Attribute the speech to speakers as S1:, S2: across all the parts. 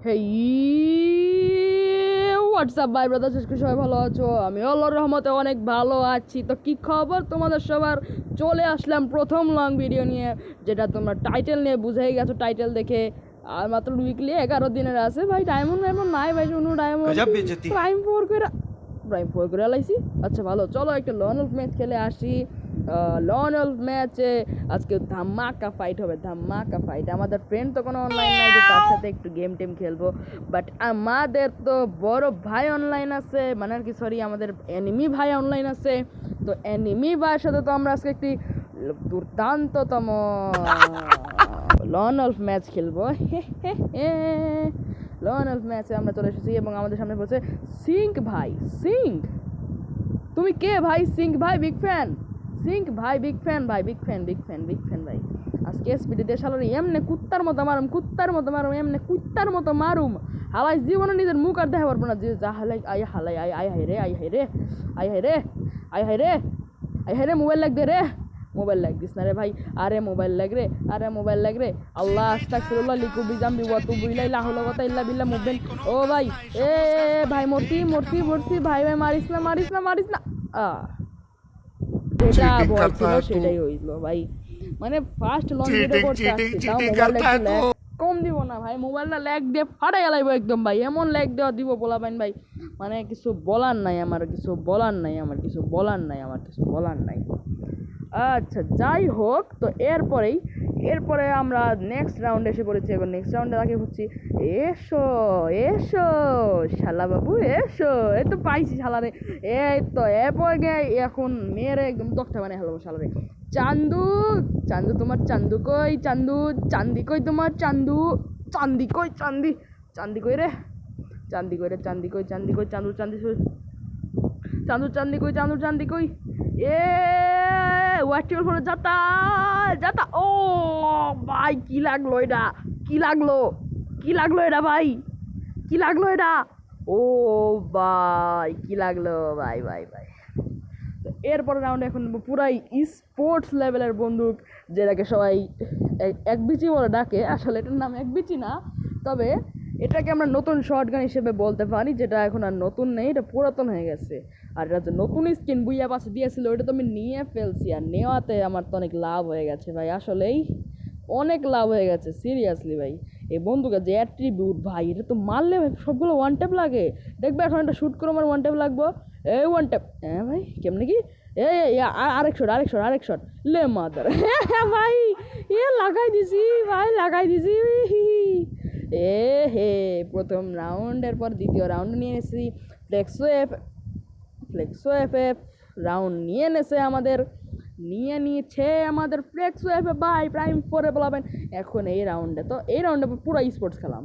S1: হেই WhatsApp ভাই brother, শেষ করে সবাই ভালো আছো? আমি আল্লাহর রহমতে অনেক ভালো আছি। তো কি খবর তোমাদের সবার? চলে আসলাম প্রথম লং ভিডিও নিয়ে, যেটা তোমরা টাইটেল নিয়ে বুঝেই গেছো। টাইটেল দেখে আর মাত্র উইকলি 11 দিনের আছে ভাই। ডায়মন্ড নাই ভাই, কোনো ডায়মন্ড প্রাইম 4 করে লাইছি। আচ্ছা ভালো, চলো একটা লন অফ ম্যাচ খেলে আসি। লন অফ ম্যাচে আজকে ধামাকা ফাইট হবে, ধামাকা ফাইট। আমাদের ফ্রেন্ড তো কোনো অনলাইন নাই যে তার সাথে একটু গেম টেম খেলবো, বাট আমাদের তো বড় ভাই অনলাইন আছে, মানে আর কি সরি, আমাদের এনিমি ভাই অনলাইন আছে। তো এনিমি ভাইয়ের সাথে তো আমরা আজকে একটি দুর্দান্ততম লন অফ ম্যাচ খেলবো। লন অফ ম্যাচে আমরা চলে এসেছি এবং আমাদের সামনে পড়ছে সিঙ্ক ভাই। সিঙ্ক, তুমি কে ভাই? সিঙ্ক ভাই বিগ ফ্যান, সিঙ্ক ভাই বিগ ফ্যান ভাই, big fan big fan big fan ভাই। আজকে স্পিডে দিয়ে শালার এমনে কুত্তার মতো মারুম, কুত্তার মতো মারুম, এমনে কুত্তার মতো মারুম। হালাই জীবনে নিজের মুখ আর দেখা পারবো না। যে যা হালাই আই হালাই আই আই হাই রে, আই হাই রে, আই হাই রে, আই হাই রে, আই হাই রে। মোবাইল লাগ দে রে, মোবাইল লাগ দিস না রে ভাই। আরে মোবাইল লাগ রে, আরে মোবাইল লাগ রে। আল্লাহ আস্তাগফিরুল্লাহ লিকু বিজামবি ওয়া তুবু ইলাইহি লা হাওলা ওয়া তা ইল্লা বিল্লাহ মুবিন। ও ভাই, এ ভাই মরছি মরছি মরছি ভাই, ভাই মারিস না মারিস না মারিস না। যেটা ভয় ছিল সেটাই হইলো ভাই। মানে ফার্স্ট লং ভিডিও করতে আসছি, তাও মোবাইলটা একটু ল্যাগ কম দিব না ভাই। মোবাইলটা ল্যাগ দিয়ে ফাটাই গেলাইব একদম ভাই, এমন ল্যাগ দেওয়া দিব পোলাপাইন ভাই। মানে কিছু বলার নাই আমার, কিছু বলার নাই আমার, কিছু বলার নাই আমার, কিছু বলার নাই। আচ্ছা যাই হোক, তো এরপরে আমরা নেক্সট রাউন্ডে এসে পড়েছি। এবার নেক্সট রাউন্ডে আগে হচ্ছি। এসো এসো শালা বাবু এসো, এই তো পাইছি শালারে। এই তো এরপরে এখন মেয়েরে একদম তক্তা বানিয়ে হলো শালারে। চান্দু, চান্দু তোমার চান্দু কই? চান্দু, চান্দি কই তোমার? চান্দু, চান্দি কই? চান্দি, চান্দি কই রে? চান্দি কই রে? চান্দি কই? চান্দি কই? চান্দু চান্দি, চান্দু চান্দি কই? চান্দু চান্দি কই? এ ওয়াটিওর ফোনে যাতা যাতা। ও ভাই কি লাগলো এটা? কি লাগলো? কি লাগলো এটা ভাই? কি লাগলো এটা? ও ভাই কি লাগলো ভাই ভাই ভাই। তো এরপরে রাউন্ডে এখন পুরাই স্পোর্টস লেভেলের বন্দুক, যেটাকে সবাই এক বিচি বলে ডাকে। আসলে এটার নাম এক বিচি না, তবে এটাকে আমরা নতুন শর্টগান হিসেবে বলতে পারি, যেটা এখন আর নতুন নেই, এটা পুরাতন হয়ে গেছে। আর এটা যে নতুন স্কিন বুইয়া পাশে দিয়েছিল, ওইটা তো আমি নিয়ে ফেলছি। আর নেওয়াতে আমার তো অনেক লাভ হয়ে গেছে ভাই, আসলেই অনেক লাভ হয়ে গেছে সিরিয়াসলি ভাই। এই বন্দুকের যে অ্যাট্রিবিউট ভাই, এটা তো মারলে ভাই সবগুলো ওয়ান ট্যাপ লাগে। দেখবে এখন একটা শ্যুট করে আমার ওয়ান ট্যাপ লাগবো। এই ওয়ান ট্যাপ, হ্যাঁ ভাই কেমনে কি? আরেক শট আরেক শট আরেক শট লে মাদার। হ্যাঁ ভাই, এ লাগাই দিছি ভাই, লাগাই দিছি। এ হে, প্রথম রাউন্ডের পর দ্বিতীয় রাউন্ড নিয়ে এসেছি। ফ্লেক্সো এফ এফ রাউন্ড নিয়ে নিয়েছে আমাদের ফ্লেক্সো এফ এফ ভাই, প্রাইম 4 বলাবেন। এখন এই রাউন্ডে পুরো স্পোর্টস খেলাম।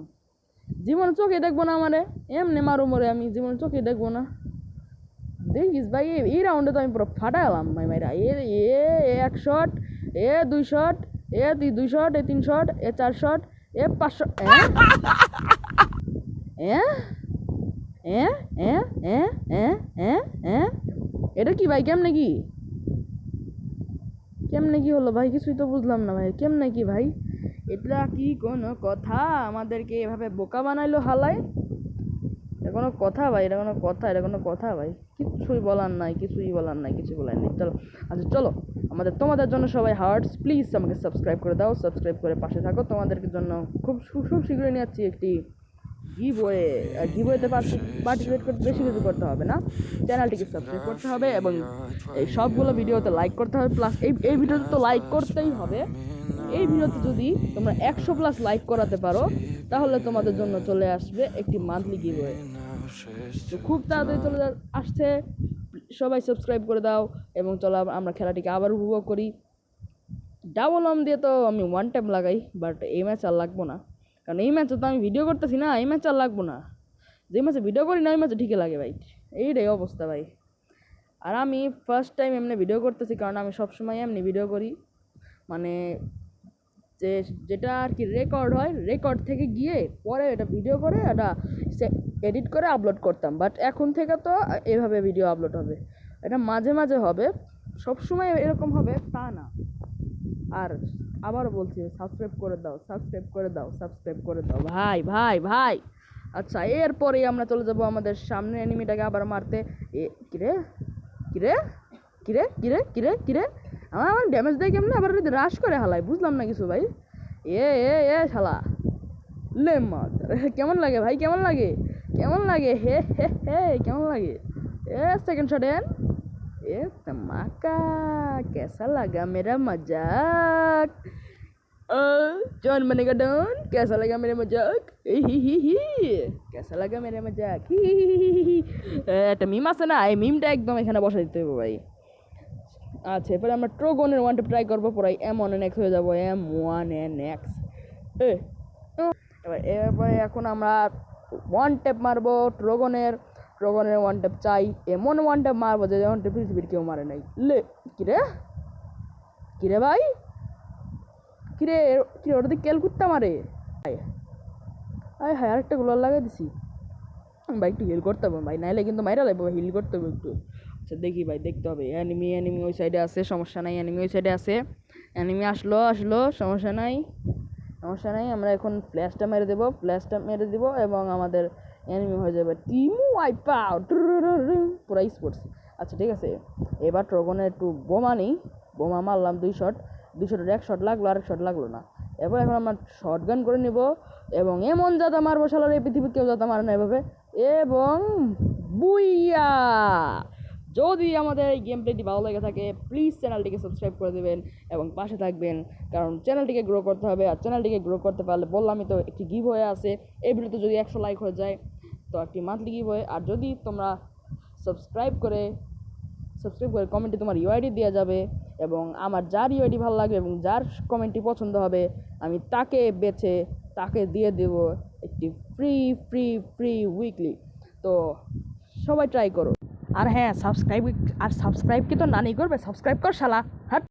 S1: জীবন চোখে দেখবো না আমারে, এমনি মারু মরে আমি জীবন চোখে দেখবো না। দেখিস ভাই, এই রাউন্ডে তো আমি পুরো ফাটালাম ভাই মাইরা। এক শট, দুই শট, দুই শট, 3 শট, 4 শট, 5 শট। এটা কি ভাই? কেমনে কি? কেমনে কি হলো ভাই? কিছুই তো বুঝলাম না ভাই, কেমনে কি ভাই? এটা কি কোনো কথা? আমাদেরকে এভাবে বোকা বানাইলো হালাই? এটা কোনো কথা ভাই? এটা কোনো কথা? এটা কোনো কথা ভাই? কিছুই বলার নাই, কিছুই বলার নাই, কিছু বলার নেই। চলো, আচ্ছা চলো, তোমাদের জন্য সবাই হার্টস, প্লিজ আমাকে সাবস্ক্রাইব করে দাও, সাবস্ক্রাইব করে পাশে থাকো। তোমাদের জন্য খুব শীঘ্রই নিয়ে যাচ্ছি একটি গিভওয়ে। আর গিভওয়েতে পার্টিসিপেট করতে বেশি কিছু করতে হবে না, চ্যানেলটিকে সাবস্ক্রাইব করতে হবে এবং এই সবগুলো ভিডিওতে লাইক করতে হবে। প্লাস এই ভিডিওতে তো লাইক করতেই হবে। এই ভিডিওতে যদি তোমরা 100+ লাইক করাতে পারো, তাহলে তোমাদের জন্য চলে আসবে একটি মান্থলি গিভওয়ে। তো খুব তাড়াতাড়ি চলে আসছে, সবাই সাবস্ক্রাইব করে দাও এবং চলো আমরা খেলাটিকে আবার উপভোগ করি। ডাবল অম দিয়ে তো আমি ওয়ান টাইম লাগাই, বাট এই ম্যাচ আর লাগবো না, কারণ এই ম্যাচে তো আমি ভিডিও করতেছি না। এই ম্যাচ আর লাগবো না, যে ম্যাচে ভিডিও করি না ওই ম্যাচে ঠিকই লাগে ভাই। এইটাই অবস্থা ভাই। আর আমি ফার্স্ট টাইম এমনি ভিডিও করতেছি, কারণ আমি সবসময় এমনি ভিডিও করি, মানে যেটা আর কি রেকর্ড হয়, রেকর্ড থেকে গিয়ে পরে এটা ভিডিও করে এটা এডিট করে আপলোড করতাম। বাট এখন থেকে তো এভাবে ভিডিও আপলোড হবে। এটা মাঝে মাঝে হবে, সবসময় এরকম হবে তা না। আর আবারও বলছি সাবস্ক্রাইব করে দাও, সাবস্ক্রাইব করে দাও, সাবস্ক্রাইব করে দাও ভাই ভাই ভাই। আচ্ছা, এরপরেই আমরা চলে যাব আমাদের সামনে এনিমিটাকে আবার মারতে। কিরে কিরে কিরে কিরে কিরে কিরে আমার ড্যামেজ দেয় কেমন, আবার রাশ করে হালাই, বুঝলাম না কিছু ভাই। এ শালা লে মার কেমন লাগে ভাই, কেমন লাগে, কেমন লাগে, হে হে হে কেমন লাগে। सेकंड शॉट है ये धमाका, कैसा लगा मेरा मजाक, जॉन बनेगा डॉन, कैसा लगा मेरा मजाक, ही कैसा लगा मेरा मजाक, হি একটা মিম আছে না, এই মিমটা একদম এখানে বসা দিতে হবে ভাই। আচ্ছা, এরপরে আমরা ট্রোগনের ওয়ান ট্যাপ ট্রাই করবো, পরে M1NX হয়ে যাবো, M1NX। এরপরে এখন আমরা ওয়ান ট্যাপ মারবো ট্রোগনের ওয়ান ট্যাপ চাই, এমন ওয়ান ট্যাপ মারবো যে ওয়ান ট্যাপ পৃথিবীর কেউ মারে নাই। কিরে কিরে ভাই, কিরে কিরে ওটা দিয়ে কেল কুত্তা মারে, হ্যাঁ আরেকটা গুলো লাগাই দিছি ভাই, একটু হিল করতে হবে ভাই, নাইলে কিন্তু মাইরা লাগবে, হিল করতে হবে একটু। আচ্ছা দেখি ভাই, দেখতে হবে। অ্যানিমি ওই সাইডে আছে, সমস্যা নাই, অ্যানিমি ওই সাইডে আছে, অ্যানিমি আসলো সমস্যা নাই। আমরা এখন ফ্ল্যাশটা মেরে দেবো এবং আমাদের এনিমি হয়ে যাবে টিম ওয়াইপ আউট, পুরা স্পোর্টস। আচ্ছা ঠিক আছে, এবার ট্রগনের একটু বোমা নিই, বোমা মারলাম 2 শট, 2 শটের 1 শট লাগলো, আরেক শট লাগলো না। এবার এখন আমরা শর্ট গান করে নিব এবং এমন যাতা মারবো শালার, এই পৃথিবীর কেউ যাতা মারে না এভাবে, এবং বুইয়া। যদি আমাদের এই গেম প্লেটি ভালো লেগে থাকে প্লিজ চ্যানেলটিকে সাবস্ক্রাইব করে দেবেন এবং পাশে থাকবেন, কারণ চ্যানেলটিকে গ্রো করতে হবে। আর চ্যানেলটিকে গ্রো করতে পারলে বললামই তো, একটি গিভ হয়ে আছে এই ভিডিওতে, যদি 100 লাইক হয়ে যায় তো একটি মান্থলি গিভ হয়ে। আর যদি তোমরা সাবস্ক্রাইব করে কমেন্টে তোমার ইউআইডি দেওয়া যাবে, এবং আমার যার ইউআইডি ভালো লাগবে এবং যার কমেন্টটি পছন্দ হবে আমি তাকে বেছে তাকে দিয়ে দেব একটি ফ্রি উইকলি। তো সবাই ট্রাই করো। আর হ্যাঁ সাবস্ক্রাইব কি তো নানি করবে, সাবস্ক্রাইব কর শালা, হাট।